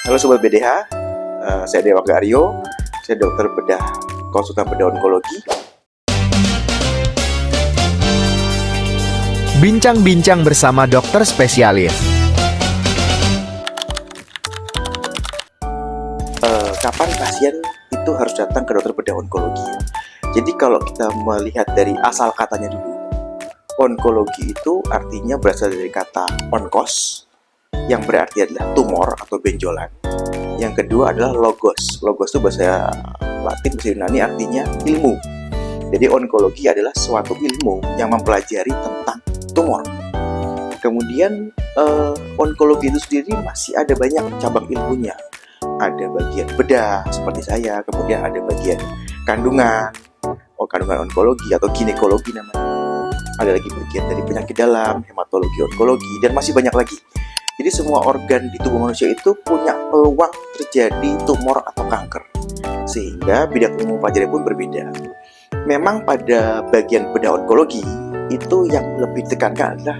Halo Sobat BDH, saya Dewa Aryo, saya dokter bedah, konsultan bedah onkologi. Bincang-bincang bersama dokter spesialis. Kapan pasien itu harus datang ke dokter bedah onkologi? Jadi kalau kita melihat dari asal katanya dulu, onkologi itu artinya berasal dari kata onkos, yang berarti adalah tumor atau benjolan. Yang kedua adalah logos. Logos itu bahasa Latin, bahasa Yunani, artinya ilmu. Jadi onkologi adalah suatu ilmu yang mempelajari tentang tumor. Kemudian onkologi itu sendiri masih ada banyak cabang ilmunya. Ada bagian bedah seperti saya, kemudian ada bagian kandungan, kandungan onkologi atau ginekologi namanya. Ada lagi bagian dari penyakit dalam, hematologi onkologi, dan masih banyak lagi. Jadi semua organ di tubuh manusia itu punya peluang terjadi tumor atau kanker. Sehingga bidang ilmu pelajari pun berbeda. Memang pada bagian bedah onkologi itu yang lebih ditekankan adalah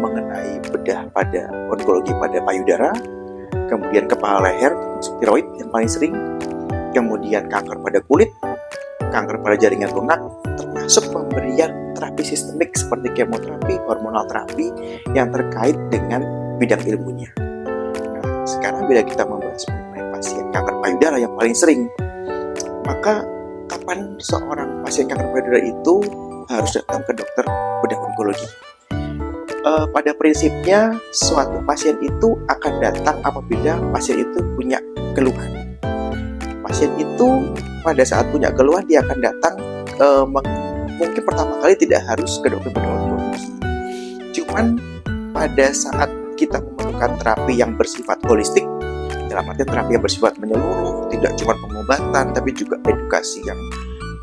mengenai bedah pada onkologi pada payudara, kemudian kepala leher, tiroid yang paling sering, kemudian kanker pada kulit, kanker pada jaringan lunak, termasuk pemberian terapi sistemik seperti kemoterapi, hormonal terapi yang terkait dengan bidang ilmunya. Nah, sekarang bila kita membahas mengenai pasien kanker payudara yang paling sering, maka kapan seorang pasien kanker payudara itu harus datang ke dokter bedah onkologi? Pada prinsipnya, suatu pasien itu akan datang apabila pasien itu punya keluhan. Pasien itu pada saat punya keluhan, dia akan datang mungkin pertama kali tidak harus ke dokter bedah onkologi. Cuman pada saat kita memerlukan terapi yang bersifat holistik, dalam artian terapi yang bersifat menyeluruh, tidak cuma pengobatan tapi juga edukasi yang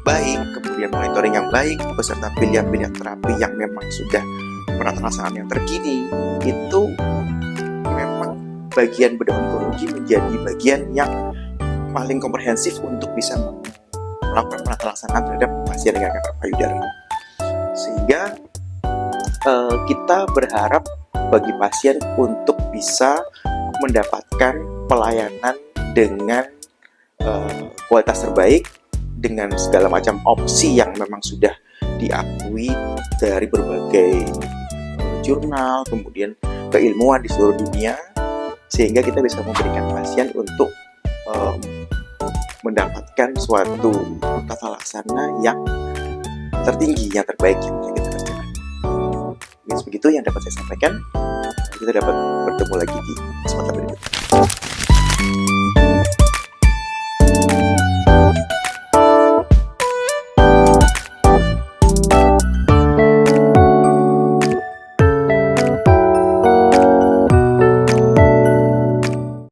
baik, kemudian monitoring yang baik, beserta pilihan-pilihan terapi yang memang sudah penata-laksanaan yang terkini, itu memang bagian bedah onkologi menjadi bagian yang paling komprehensif untuk bisa melakukan penata-laksanaan terhadap pasien dengan kanker payudara. Sehingga kita berharap bagi pasien untuk bisa mendapatkan pelayanan dengan kualitas terbaik, dengan segala macam opsi yang memang sudah diakui dari berbagai jurnal, kemudian keilmuan di seluruh dunia, sehingga kita bisa memberikan pasien untuk mendapatkan suatu tata laksana yang tertinggi, yang terbaik yang bisa kita kerjakan. Begitu yang dapat saya sampaikan. Kita dapat bertemu lagi di kesempatan berikutnya.